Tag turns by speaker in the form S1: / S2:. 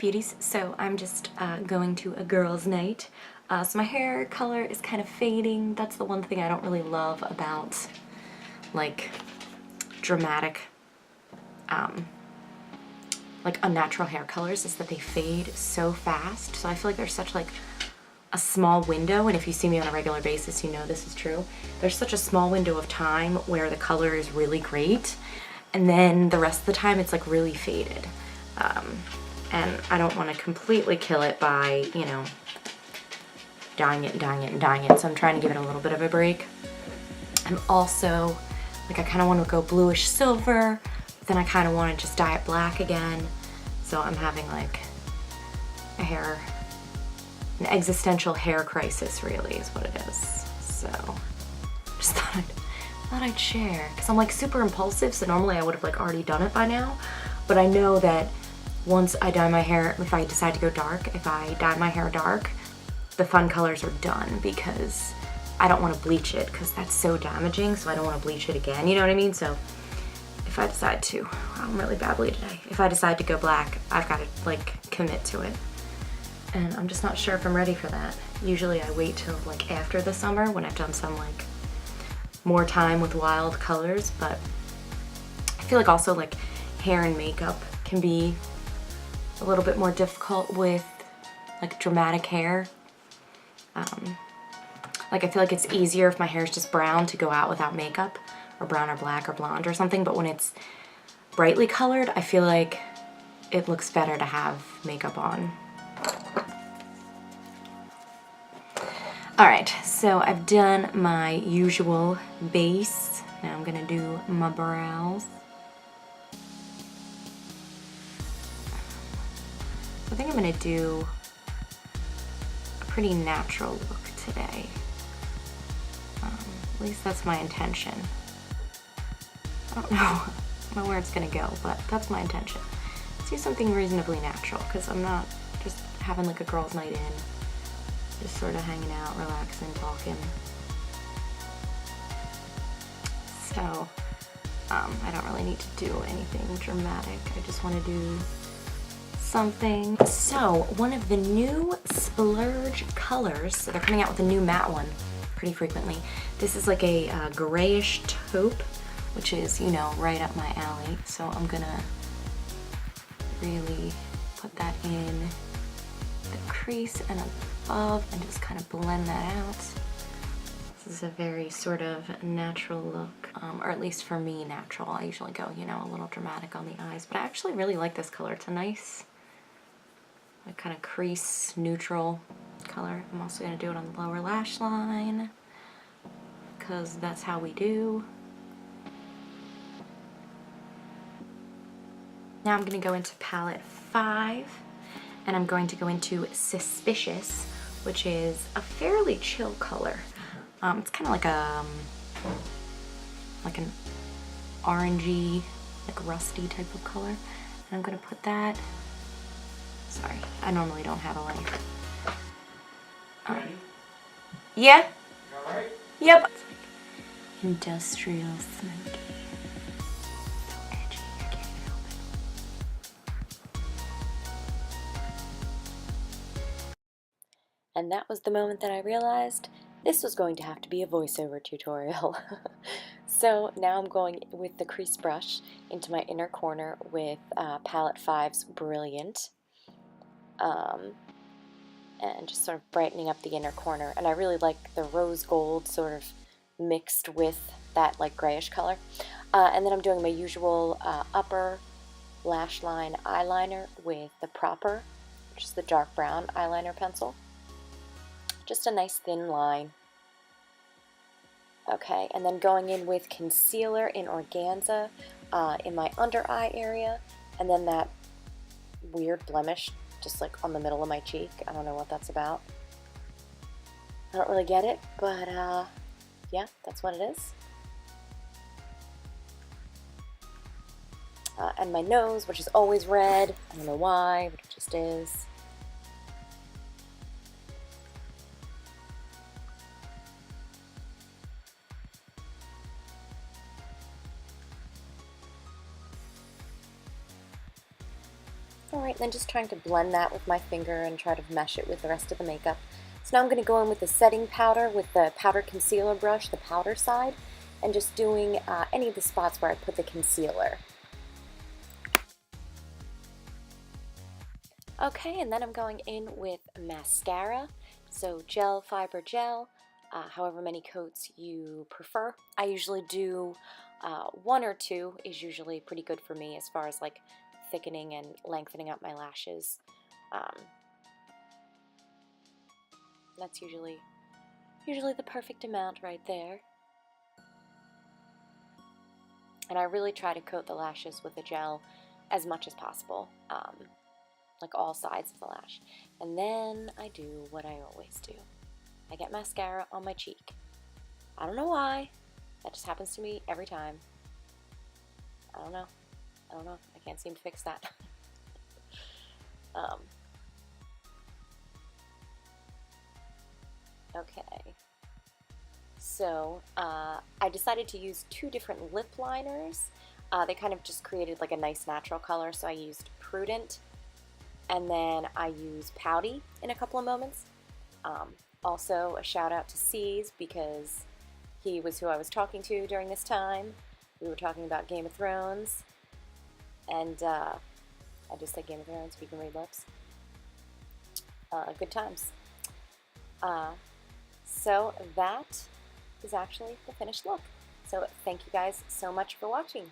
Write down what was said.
S1: beauties, so I'm just going to a girls' night. So my hair color is kind of fading. That's the one thing I don't really love about like dramatic, like unnatural hair colors, is that they fade so fast. So I feel like there's such like a small window, and if you see me on a regular basis, you know this is true. There's such a small window of time where the color is really great, and then the rest of the time it's like really faded. And I don't want to completely kill it by, you know, dyeing it and dyeing it and dyeing it, so I'm trying to give it a little bit of a break. I'm also, like, I kind of want to go bluish silver, but then I kind of want to just dye it black again, so I'm having like an existential hair crisis, really, is what it is. So just thought I'd share, because I'm like super impulsive, so normally I would have like already done it by now, but I know that once I dye my hair, if I decide to go dark, if I dye my hair dark, the fun colors are done, because I don't want to bleach it, because that's so damaging, so I don't want to bleach it again, you know what I mean? So if I decide to, I'm really babbly today, if I decide to go black, I've got to like commit to it. And I'm just not sure if I'm ready for that. Usually I wait till like after the summer when I've done some like more time with wild colors, but I feel like also like hair and makeup can be a little bit more difficult with like dramatic hair. Like I feel like it's easier if my hair is just brown to go out without makeup, or brown or black or blonde or something, but when it's brightly colored, I feel like it looks better to have makeup on. Alright, so I've done my usual base. Now I'm gonna do my brows. I think I'm gonna do a pretty natural look today. At least that's my intention. I don't know where it's gonna go, but that's my intention. Let's do something reasonably natural, because I'm not just having like a girls' night in. Just sort of hanging out, relaxing, talking. So, I don't really need to do anything dramatic. I just want to do something. So, one of the new Splurge colors, so they're coming out with a new matte one pretty frequently. This is like a grayish taupe, which is, you know, right up my alley. So I'm gonna really put that in the crease and above and just kind of blend that out. This is a very sort of natural look, or at least for me, natural. I usually go, you know, a little dramatic on the eyes, but I actually really like this color. It's a nice, like, kind of crease neutral color. I'm also going to do it on the lower lash line, because that's how we do. Now I'm going to go into palette 5, and I'm going to go into Suspicious, which is a fairly chill color. It's kind of like an orangey, like rusty type of color. And I'm going to put that, sorry, I normally don't have a light. Yeah?
S2: You alright?
S1: Yep. It's like industrial Smokey. So edgy, I can't even help it. And that was the moment that I realized this was going to have to be a voiceover tutorial. So now I'm going with the crease brush into my inner corner with palette 5's Brilliant. And just sort of brightening up the inner corner. And I really like the rose gold sort of mixed with that like grayish color. And then I'm doing my usual upper lash line eyeliner with the Proper, which is the dark brown eyeliner pencil. Just a nice thin line. Okay, and then going in with concealer in Organza in my under eye area, and then that weird blemish just like on the middle of my cheek. I don't know what that's about. I don't really get it, but yeah, that's what it is. And my nose, which is always red. I don't know why, but it just is. Alright, then just trying to blend that with my finger and try to mesh it with the rest of the makeup. So now I'm going to go in with the setting powder with the powder concealer brush, the powder side, and just doing any of the spots where I put the concealer. Okay, and then I'm going in with mascara, so gel, fiber gel, however many coats you prefer. I usually do 1 or 2 is usually pretty good for me as far as like thickening and lengthening up my lashes. That's usually the perfect amount right there. And I really try to coat the lashes with the gel as much as possible, like all sides of the lash. And then I do what I always do. I get mascara on my cheek. I don't know why. That just happens to me every time. I don't know. I can't seem to fix that. Okay. So I decided to use 2 different lip liners. They kind of just created like a nice natural color, so I used Prudent, and then I used Pouty in a couple of moments. Also, a shout out to C's because he was who I was talking to during this time. We were talking about Game of Thrones, and I just said Game of Thrones, we can read lips. Good times. So that is actually the finished look. So thank you guys so much for watching.